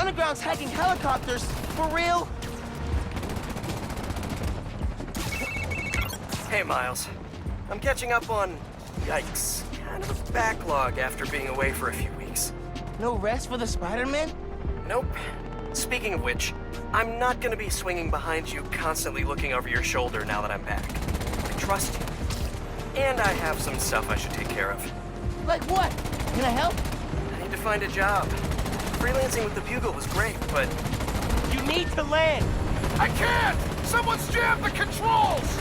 underground's hacking helicopters. For real? Hey, Miles. I'm catching up on, yikes, kind of a backlog after being away for a few weeks. No rest for the Spiderman? Nope. Speaking of which, I'm not gonna be swinging behind you, constantly looking over your shoulder now that I'm back. I trust you. And I have some stuff I should take care of. Like what? Can I help? I need to find a job. Freelancing with the Bugle was great, but... You need to land. I can't! Someone's jammed the controls!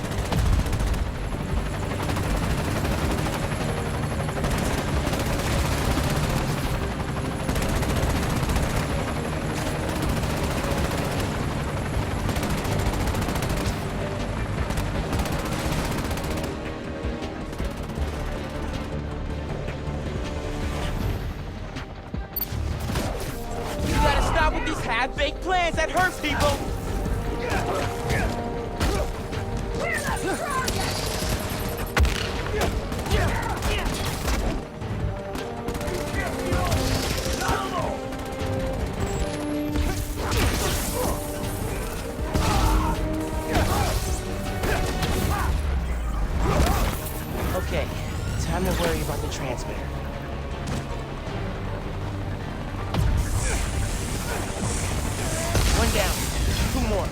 Half-baked plans that hurt people! Okay, time to worry about the transmitter. One down. Two more.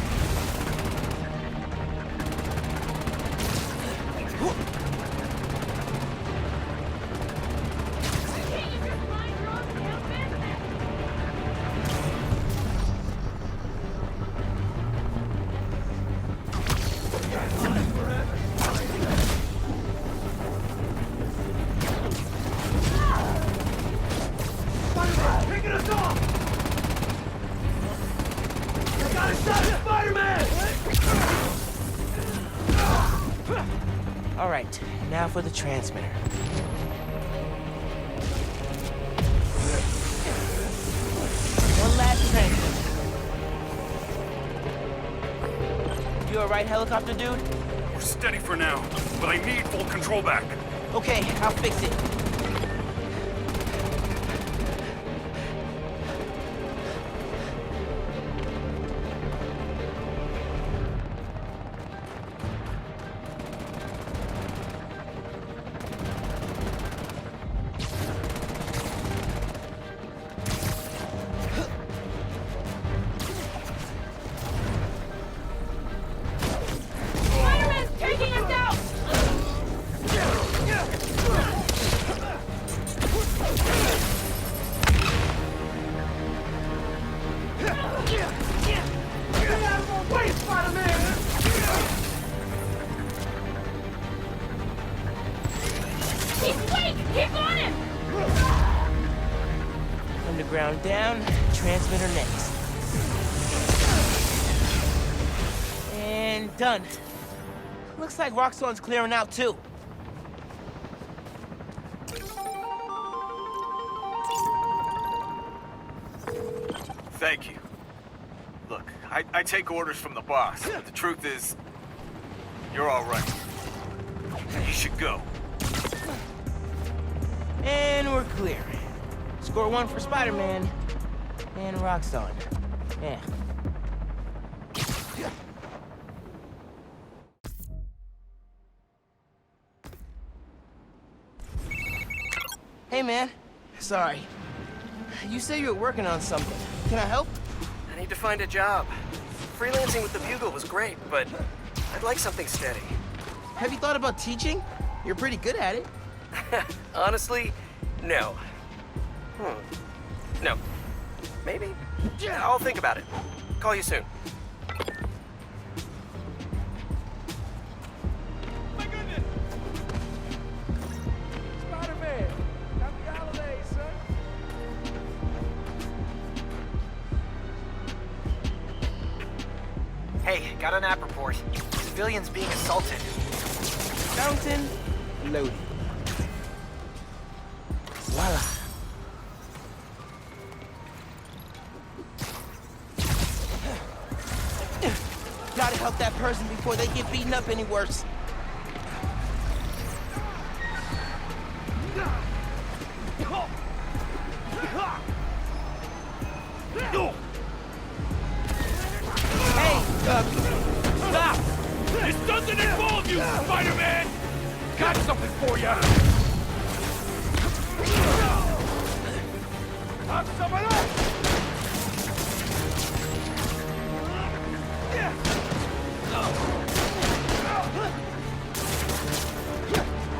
Taking us off! Gotta stop Spiderman! All right, now for the transmitter. One last transmitter. You all right, helicopter dude? We're steady for now, but I need full control back. Okay, I'll fix it. Underground down, transmitter next. And done. Looks like Roxxon's clearing out too. Thank you. Look, I take orders from the boss, but the truth is, you're all right. You should go. And we're clear. Score one for Spider-Man and Roxxon. Yeah. Hey, man. Sorry. You said you were working on something. Can I help? I need to find a job. Freelancing with the Bugle was great, but I'd like something steady. Have you thought about teaching? You're pretty good at it. Honestly, no. No. Maybe? Yeah, I'll think about it. Call you soon. My goodness! Spider-Man! Happy holidays, son! Hey, got an app report. Civilians being assaulted. Fountain loaded. Voila. Gotta help that person before they get beaten up any worse. Stop! This doesn't involve you, Spider-Man! Got something for you! I'm someone else!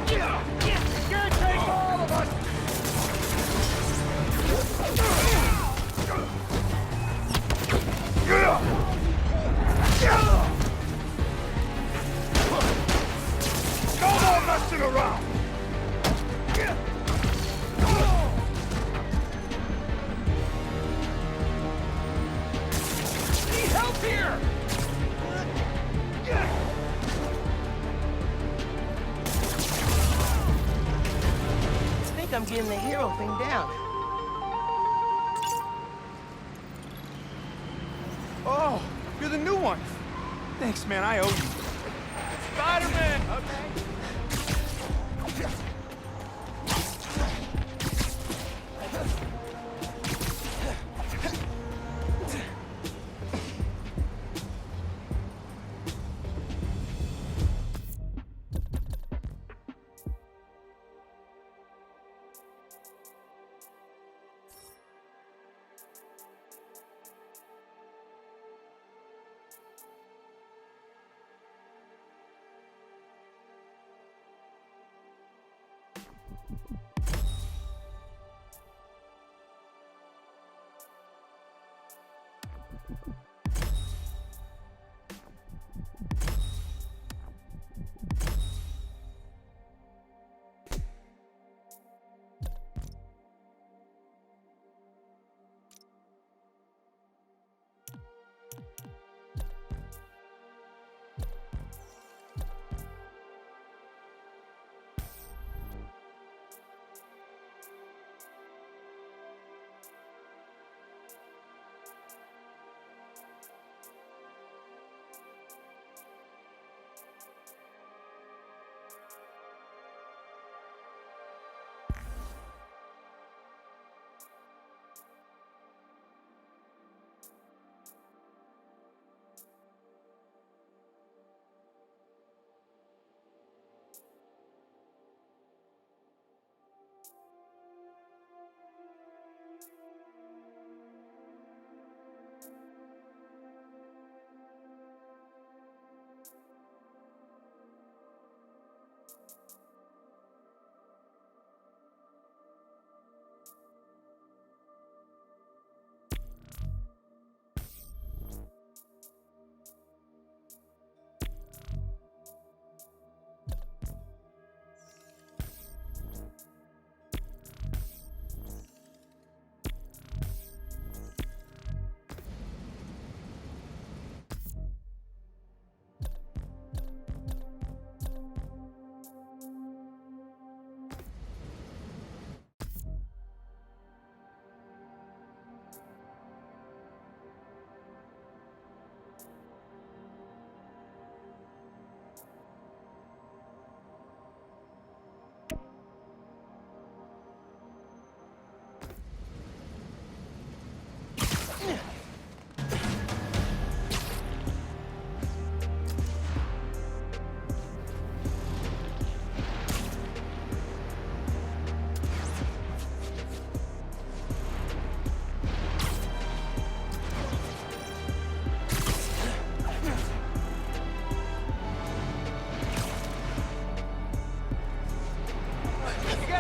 Can't take all of us! No more messing around! Need help here! I think I'm getting the hero thing down. Oh, you're the new one. Thanks, man. I owe you. Spider-Man! Okay.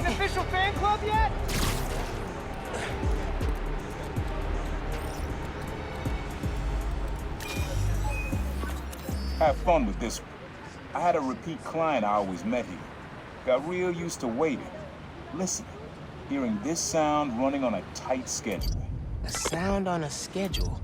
Official fan club yet? Have fun with this one. I had a repeat client I always met here. Got real used to waiting, listening, hearing this sound running on a tight schedule. A sound on a schedule.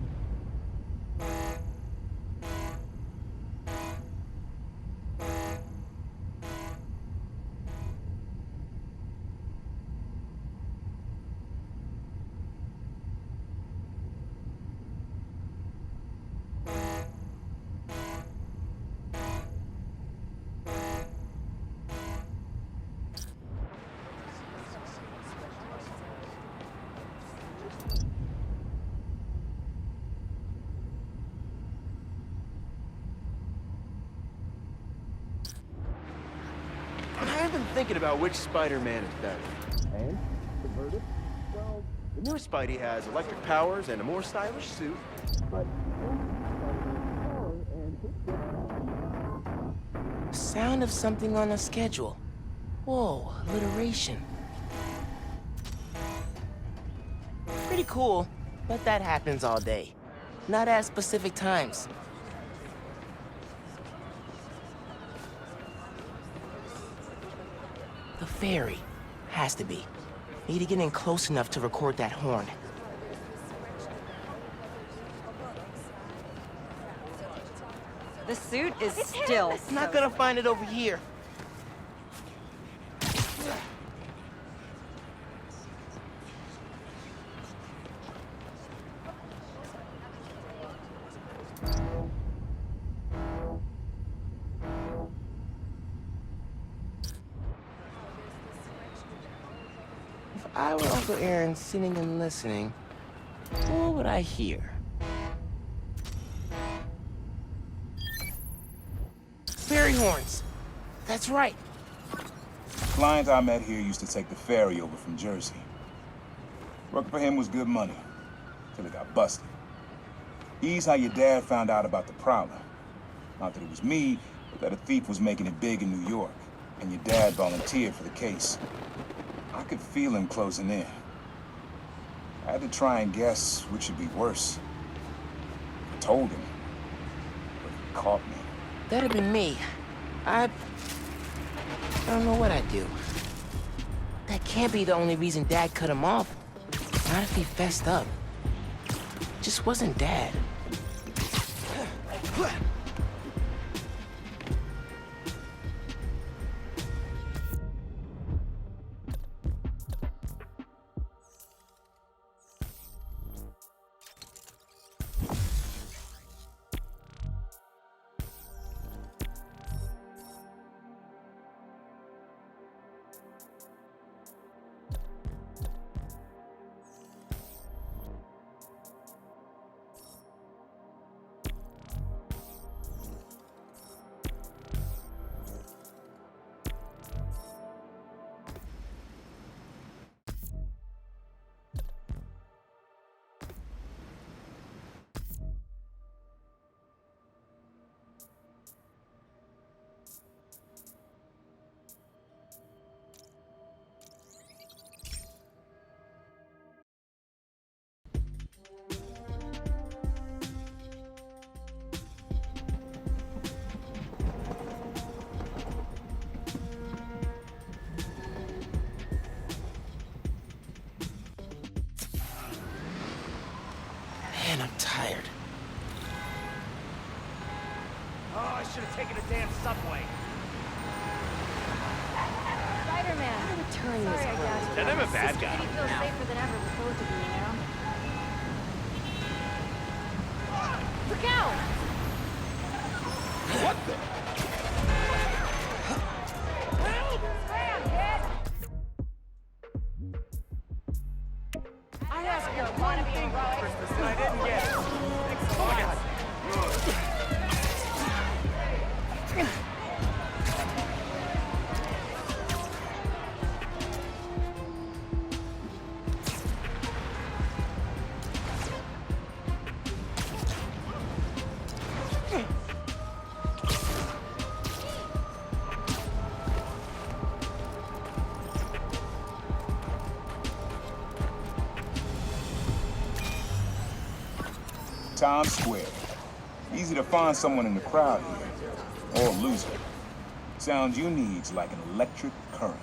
I've been thinking about which Spider-Man is better. And the verdict? Well, the new Spidey has electric powers and a more stylish suit, but Sound of something on a schedule. Whoa, alliteration. Pretty cool, but that happens all day. Not at specific times. The ferry. Has to be. Need to get in close enough to record that horn. The suit is still Not gonna find it over here. If I were Uncle Aaron sitting and listening, what would I hear? Ferry horns. That's right. Client I met here used to take the ferry over from Jersey. Working for him was good money, till he got busted. He's how your dad found out about the Prowler. Not that it was me, but that a thief was making it big in New York, and your dad volunteered for the case. I could feel him closing in. I had to try and guess which would be worse. I told him, but he caught me. That'd have been me. I don't know what I'd do. That can't be the only reason Dad cut him off. Not if he fessed up. Just wasn't Dad. Man, I'm tired. Oh, I should have taken a damn subway. Spider-Man. Return Sorry, this I clothes. doubted Then I'm a bad you. guy. You feel safer than ever with both of you, you know? Look out! What the? Scram, kid! I asked you to wanna be heroic. Christmas and I didn't get it. Thanks a lot. Times Square. Easy to find someone in the crowd here, or a loser. Sound you need's like an electric current.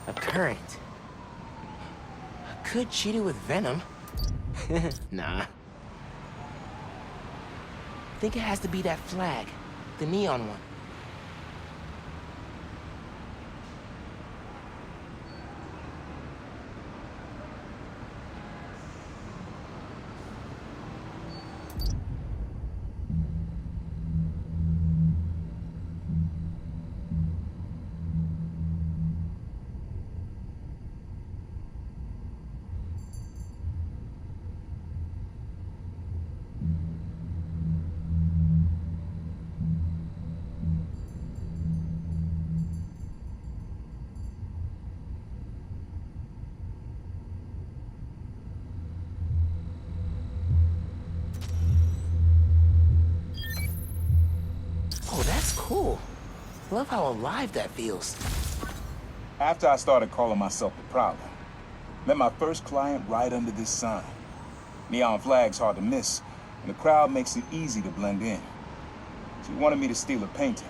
A current. I could cheat it with venom. Nah. Think it has to be that flag. The neon one. Love how alive that feels. After I started calling myself the Prowler, met my first client right under this sign. Neon flag's hard to miss, and the crowd makes it easy to blend in. She wanted me to steal a painting.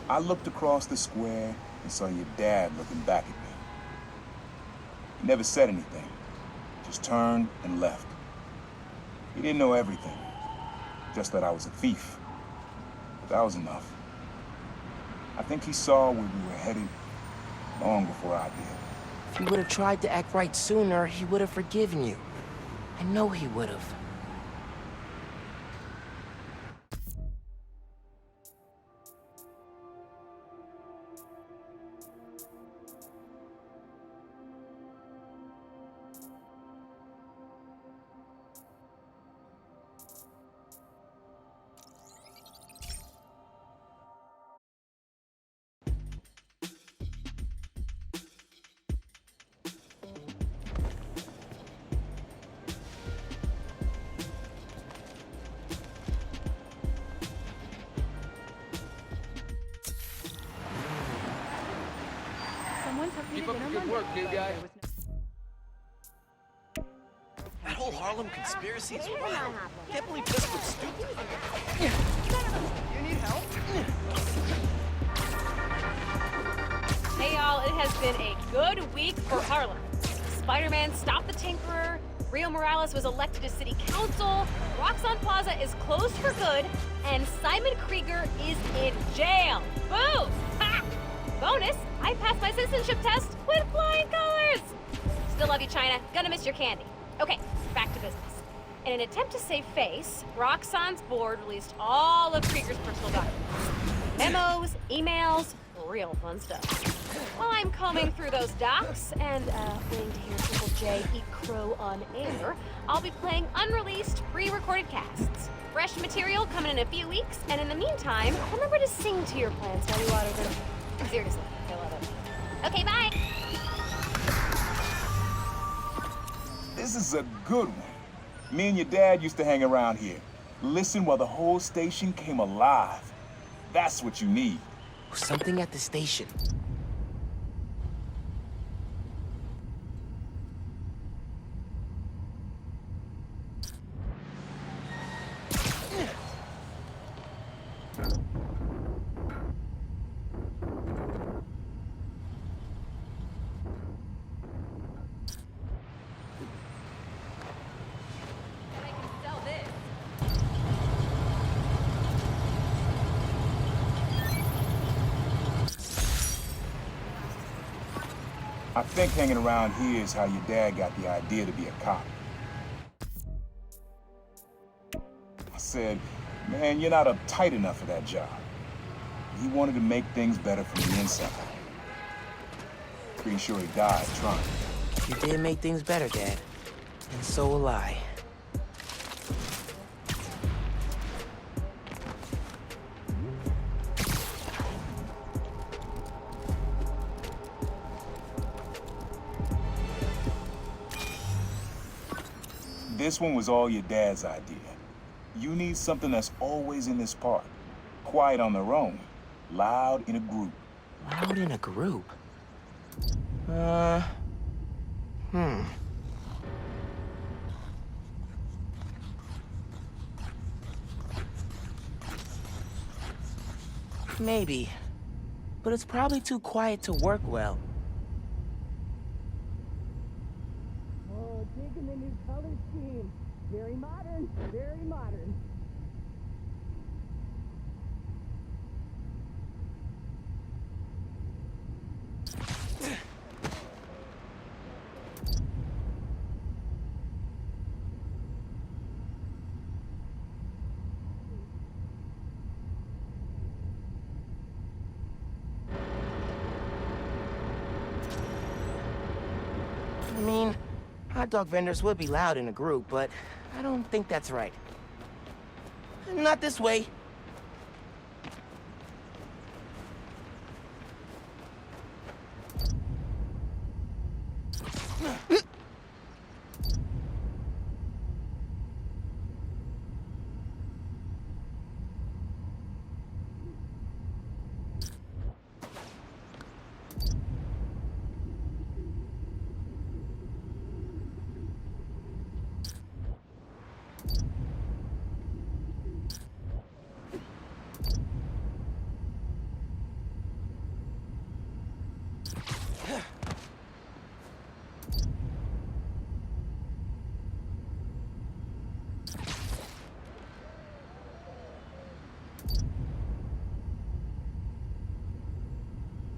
I looked across the square and saw your dad looking back at me. He never said anything, just turned and left. He didn't know everything, just that I was a thief. But that was enough. I think he saw where we were headed long before I did. If you would have tried to act right sooner, he would have forgiven you. I know he would have. Keep up the good work, new guy. That whole Harlem conspiracy is wild. Can't believe this was stupid. You need help? Hey y'all, it has been a good week for Harlem. Spider-Man stopped the Tinkerer, Rio Morales was elected to city council, Roxxon Plaza is closed for good, and Simon Krieger is in jail. Boom! Ha! Bonus, I passed my citizenship test with flying colors! Still love you, China. Gonna miss your candy. Okay, back to business. In an attempt to save face, Roxxon's board released all of Krieger's personal documents. Memos, emails, real fun stuff. While I'm combing through those docs and waiting to hear Triple J eat crow on air, I'll be playing unreleased, pre-recorded casts. Fresh material coming in a few weeks, and in the meantime, remember to sing to your plants while you water them. Seriously, I love it. Okay, bye! This is a good one. Me and your dad used to hang around here. Listen while the whole station came alive. That's what you need. Something at the station. I think hanging around here is how your dad got the idea to be a cop. I said, man, you're not uptight enough for that job. He wanted to make things better from the inside. Pretty sure he died trying. You did make things better, Dad. And so will I. This one was all your dad's idea. You need something that's always in this park. Quiet on their own, loud in a group. Loud in a group? Maybe. But it's probably too quiet to work well. Oh, digging the new color scheme. Very modern, very modern. I mean, hot dog vendors would be loud in a group, but I don't think that's right. Not this way.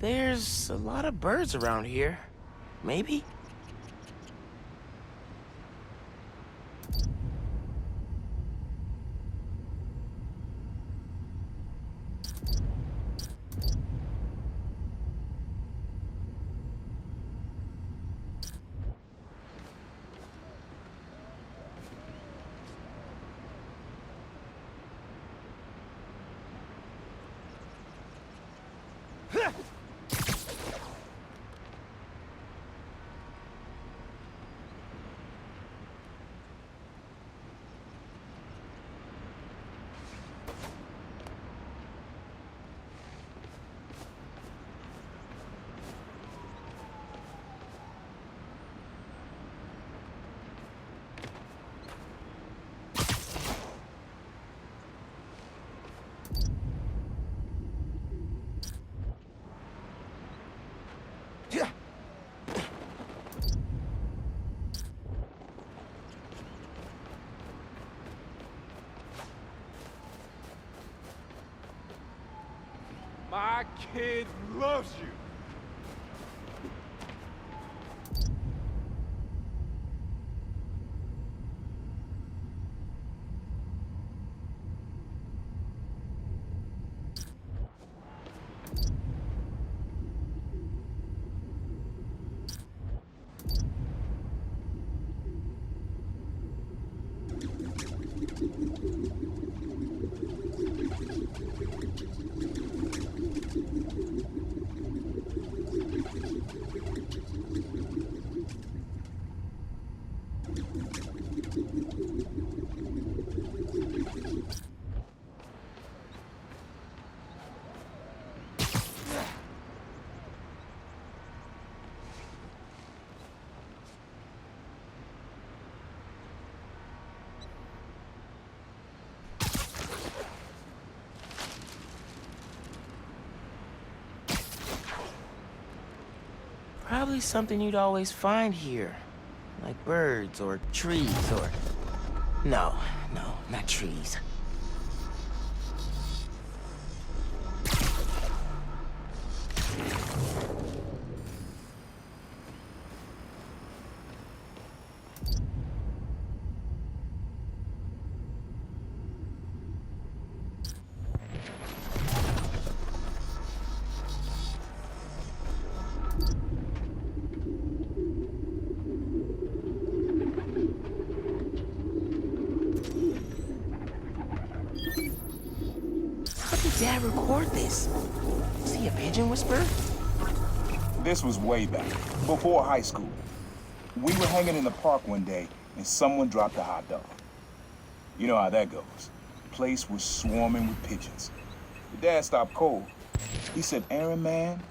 There's a lot of birds around here. Maybe? My kid loves you. Probably something you'd always find here. Like birds or trees or... No, not trees. Dad record this? Was he a pigeon whisperer? This was way back, before high school. We were hanging in the park one day, and someone dropped a hot dog. You know how that goes. The place was swarming with pigeons. The dad stopped cold. He said, "Aaron, man,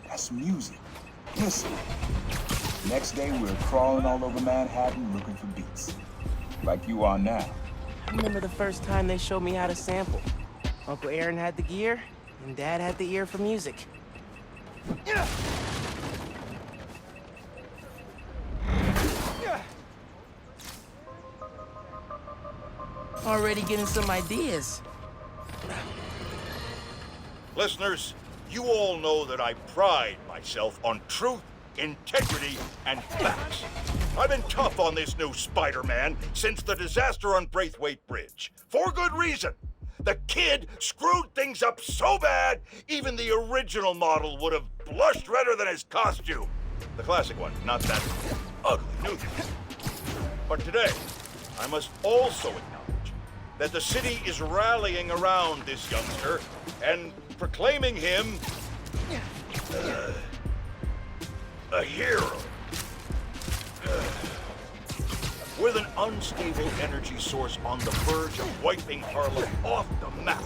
that's music. Listen." Next day, we were crawling all over Manhattan looking for beats. Like you are now. I remember the first time they showed me how to sample. Uncle Aaron had the gear, and Dad had the ear for music. Already getting some ideas. Listeners, you all know that I pride myself on truth, integrity, and facts. I've been tough on this new Spider-Man since the disaster on Braithwaite Bridge. For good reason. The kid screwed things up so bad, even the original model would have blushed redder than his costume. The classic one, not that ugly new one. But today, I must also acknowledge that the city is rallying around this youngster and proclaiming him a hero. With an unstable energy source on the verge of wiping Harlem off the map,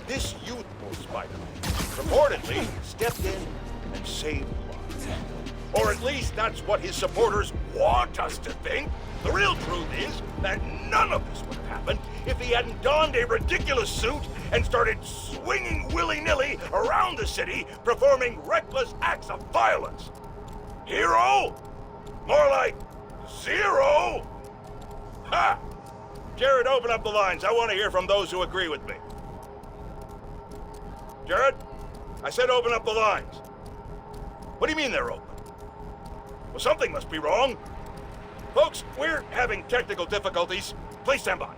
this youthful Spider-Man reportedly stepped in and saved lives. Or at least that's what his supporters want us to think. The real truth is that none of this would have happened if he hadn't donned a ridiculous suit and started swinging willy-nilly around the city, performing reckless acts of violence. Hero? More like zero? Ha! Jared, open up the lines. I want to hear from those who agree with me. Jared? I said open up the lines. What do you mean they're open? Well, something must be wrong. Folks, we're having technical difficulties. Please stand by.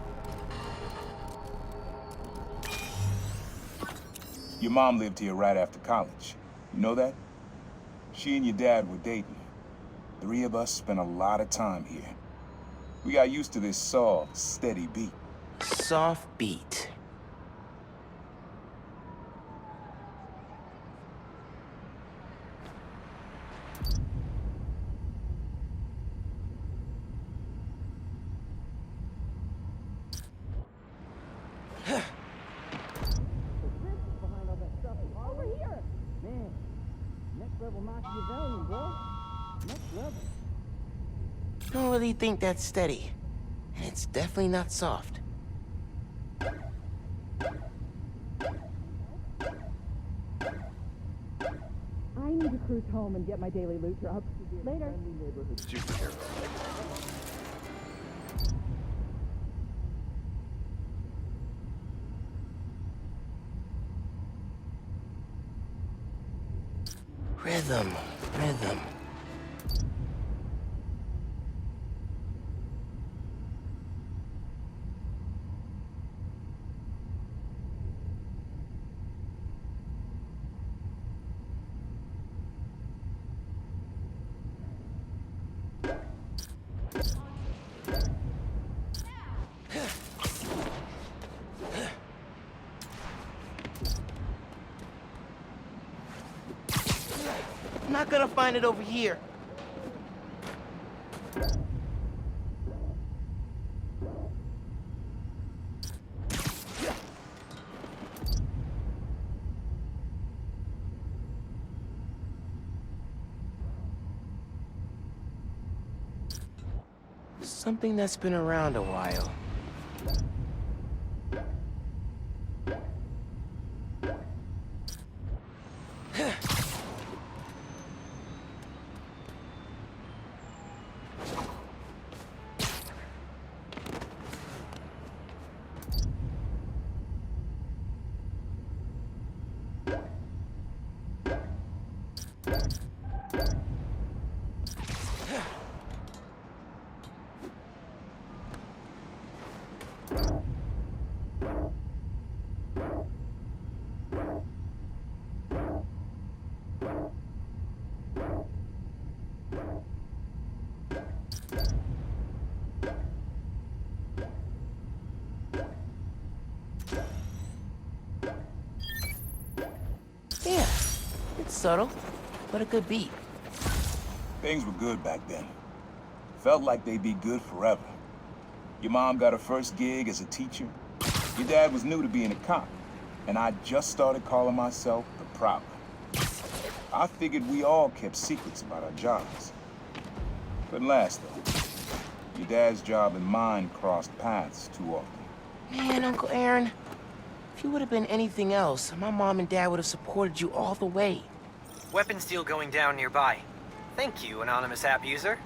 Your mom lived here right after college. You know that? She and your dad were dating. 3 of us spent a lot of time here. We got used to this soft, steady beat. Soft beat. Over here! Man, next level Machiavellian, bro. Next level. Don't really think that's steady. And it's definitely not soft. I need to cruise home and get my daily loot drop. Later. Rhythm, rhythm. I'm not gonna find it over here. Something that's been around a while. Yeah, it's subtle, but a good beat. Things were good back then. Felt like they'd be good forever. Your mom got her first gig as a teacher. Your dad was new to being a cop, and I just started calling myself the Prowler. I figured we all kept secrets about our jobs. Couldn't last, though. Your dad's job and mine crossed paths too often. Man, Uncle Aaron, if you would have been anything else, my mom and dad would have supported you all the way. Weapons deal going down nearby. Thank you, anonymous app user.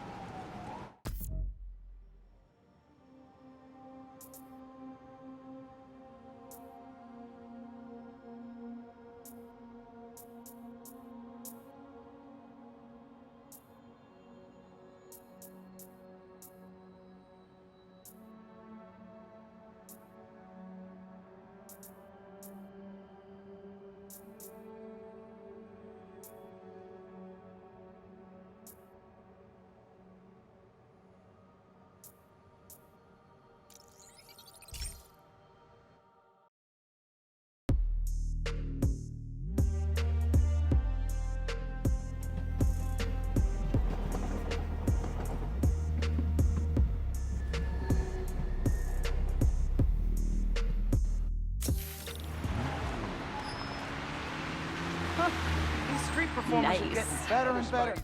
These street performers are getting better and better.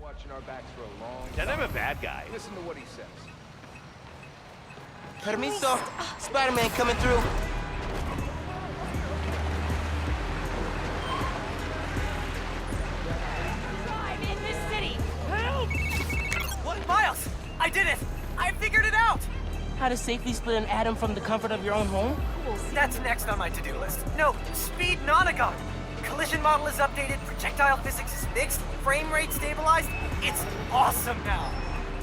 Watching our backs for a long time. And I'm a bad guy. Listen to what he says. Permiso, Spider-Man coming through. I'm in this city! Help! What? Miles! I did it! I figured it out! How to safely split an atom from the comfort of your own home? That's next on my to-do list. No, speed Nonagon! collision model is updated, projectile physics is mixed, frame rate stabilized. It's awesome now.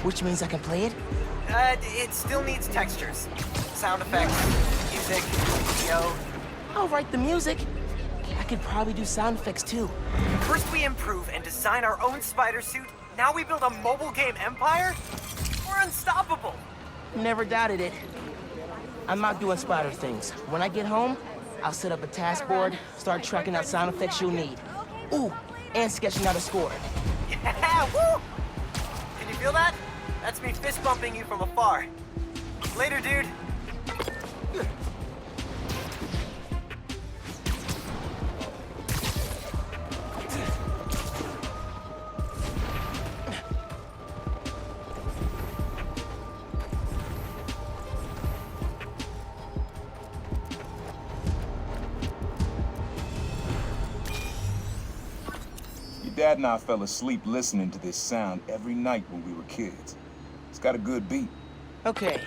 Which means I can play it? It still needs textures. Sound effects, music, video. I'll write the music. I could probably do sound effects too. First we improve and design our own spider suit. Now we build a mobile game empire? We're unstoppable. Never doubted it. I'm not doing spider things. When I get home, I'll set up a task board, start tracking out sound effects you'll need. Ooh, and sketching out a score. Yeah, woo! Can you feel that? That's me fist bumping you from afar. Later, dude. Dad and I fell asleep listening to this sound every night when we were kids. It's got a good beat. Okay.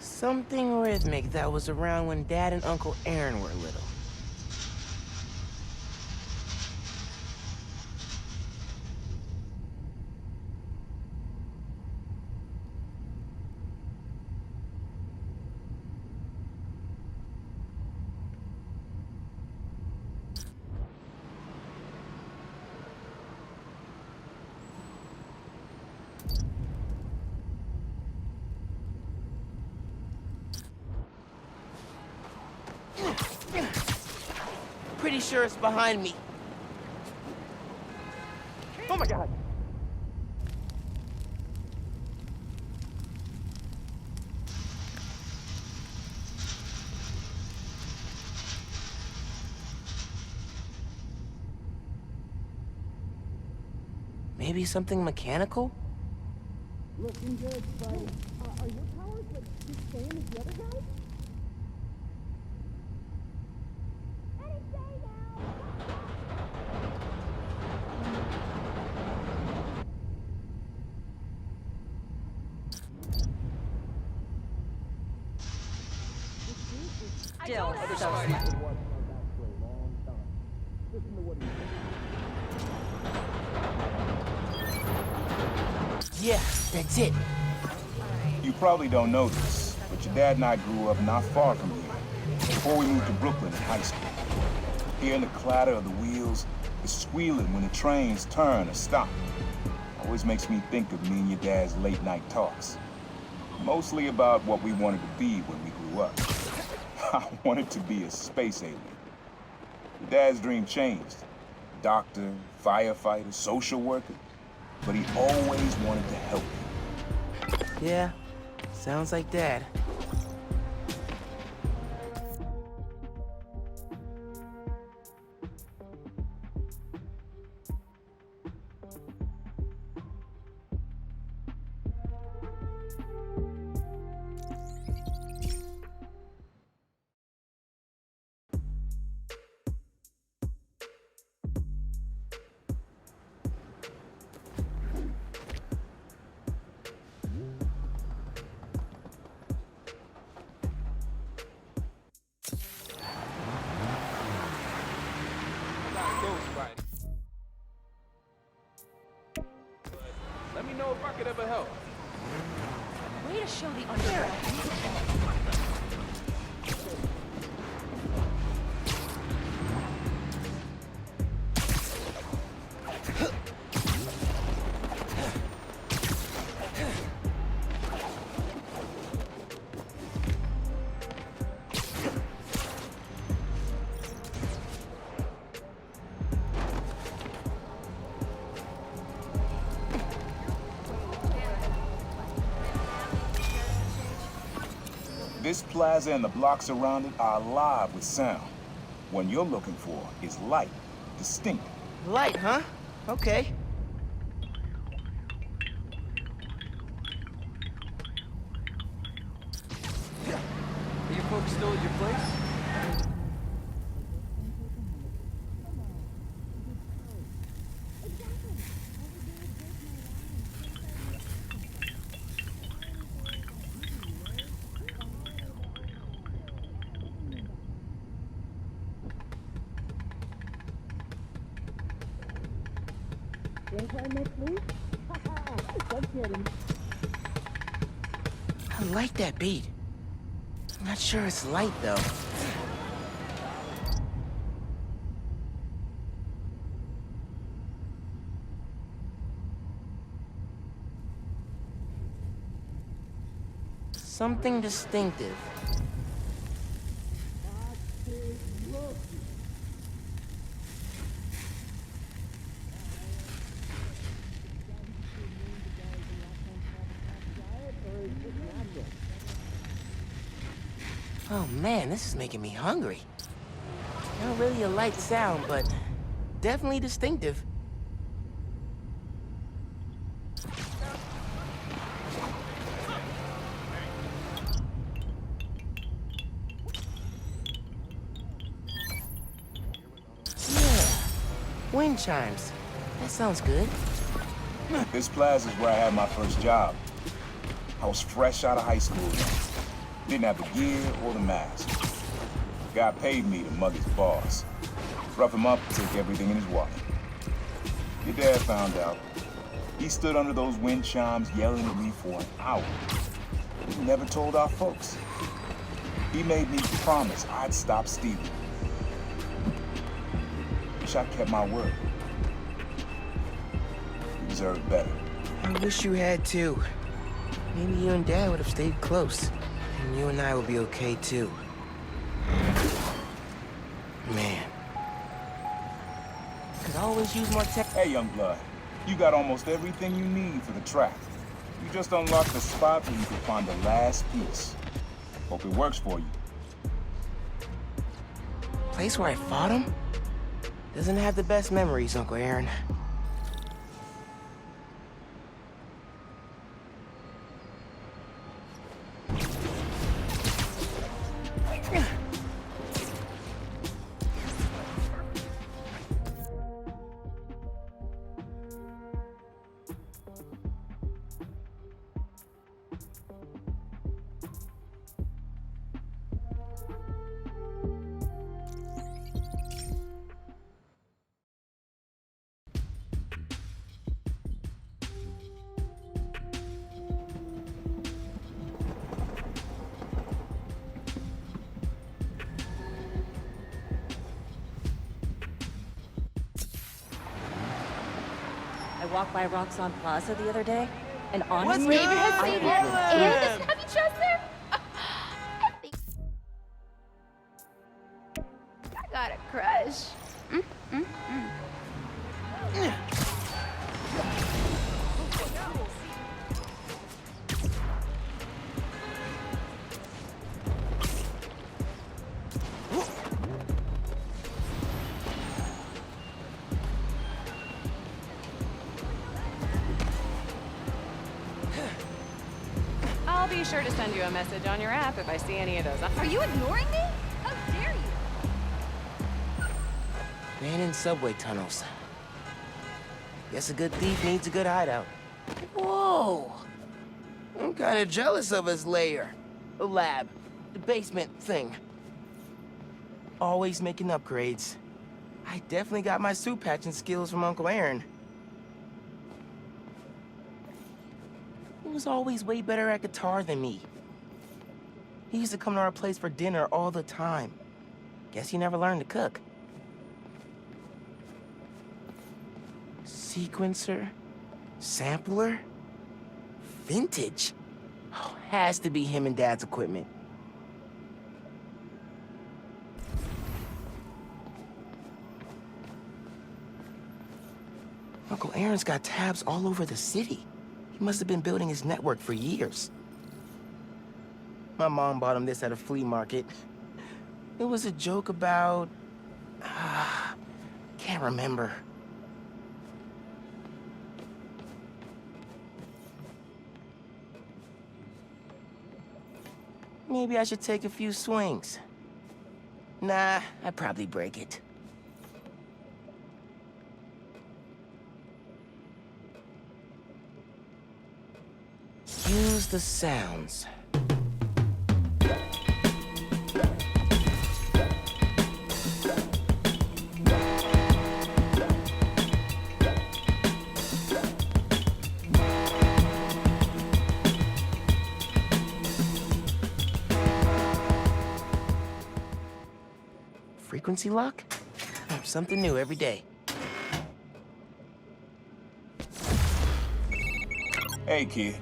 Something rhythmic that was around when Dad and Uncle Aaron were little. Pretty sure it's behind me. Oh my God. Maybe something mechanical? Looking good, Spidey. Are your powers like the same as the other guys? Any day now! Still so Yeah, that's it. You probably don't know this, but your dad and I grew up not far from here, before we moved to Brooklyn in high school. Hearing the clatter of the wheels, the squealing when the trains turn or stop, always makes me think of me and your dad's late night talks. Mostly about what we wanted to be when we grew up. I wanted to be a space alien. Your dad's dream changed. Doctor, firefighter, social worker. But he always wanted to help you. Yeah, sounds like Dad. Let me know if I could ever help. way to show the underground. This plaza and the blocks around it are alive with sound. What you're looking for is light, distinct. Light, huh? Okay. Are you folks still at your place? Same time next week? Just kidding. I like that beat. I'm not sure it's light, though. Something distinctive. Oh man, this is making me hungry. Not really a light sound, but definitely distinctive. Yeah, wind chimes. That sounds good. This plaza's where I had my first job. I was fresh out of high school then. Didn't have the gear or the mask. Guy paid me to mug his boss. Rough him up, take everything in his wallet. Your dad found out. He stood under those wind chimes yelling at me for an hour. He never told our folks. He made me promise I'd stop stealing. Wish I kept my word. You deserve better. I wish you had too. Maybe you and Dad would have stayed close. And you and I will be okay, too. Man. Could always use more tech. Hey, young blood. You got almost everything you need for the track. You just unlocked the spot where you can find the last piece. Hope it works for you. Place where I fought him? Doesn't have the best memories, Uncle Aaron. I walked by Roxanne Plaza the other day, and What's honestly, good? I Hey, love Have you just there? I think I got a crush. I'll be sure to send you a message on your app if I see any of those. Are you ignoring me? How dare you? Abandoned subway tunnels. Guess a good thief needs a good hideout. Whoa! I'm kinda jealous of his lair. The lab. The basement thing. Always making upgrades. I definitely got my suit patching skills from Uncle Aaron. He was always way better at guitar than me. He used to come to our place for dinner all the time. Guess he never learned to cook. Sequencer? Sampler? Vintage? Oh, has to be him and Dad's equipment. Uncle Aaron's got tabs all over the city. He must have been building his network for years. My mom bought him this at a flea market. It was a joke about... can't remember. Maybe I should take a few swings. Nah, I'd probably break it. Use the sounds. frequency lock? Something new every day. Hey, kid.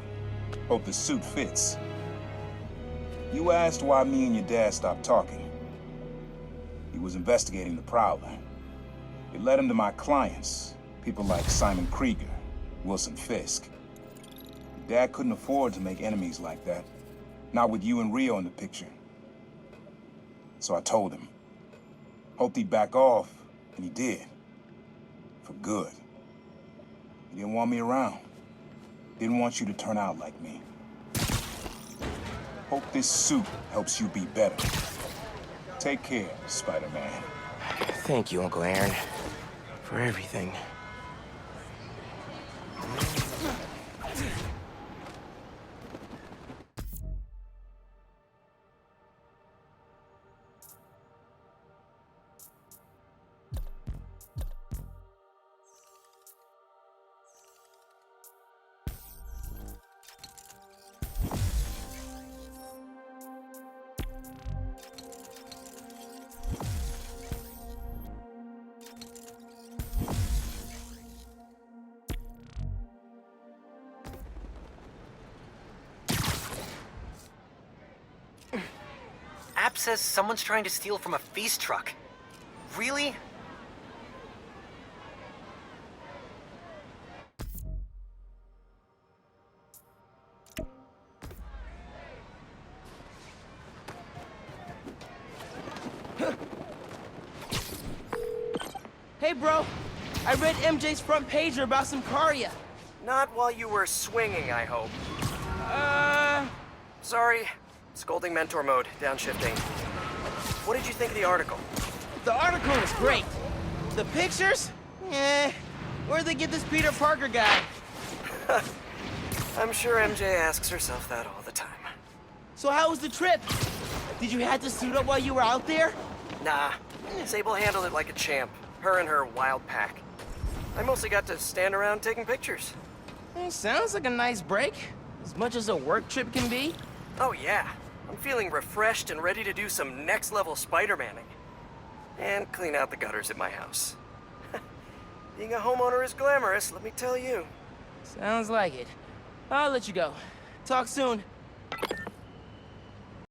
Hope the suit fits. You asked why me and your dad stopped talking. He was investigating the Prowler. It led him to my clients, people like Simon Krieger, Wilson Fisk. Dad couldn't afford to make enemies like that. Not with you and Rio in the picture. So I told him. Hoped he'd back off, and he did. For good. He didn't want me around. Didn't want you to turn out like me. Hope this suit helps you be better. Take care, Spider-Man. Thank you, Uncle Aaron, for everything. App says someone's trying to steal from a feast truck. Really? Hey, bro. I read MJ's front pager about some Cardia. Not while you were swinging, I hope. Sorry. Scolding mentor mode, downshifting. What did you think of the article? The article was great. The pictures? Where'd they get this Peter Parker guy? I'm sure MJ asks herself that all the time. So how was the trip? Did you have to suit up while you were out there? Nah. Sable handled it like a champ. Her and her wild pack. I mostly got to stand around taking pictures. Sounds like a nice break. As much as a work trip can be. Oh yeah. I'm feeling refreshed and ready to do some next-level Spider-Manning. And clean out the gutters at my house. Being a homeowner is glamorous, let me tell you. Sounds like it. I'll let you go. Talk soon.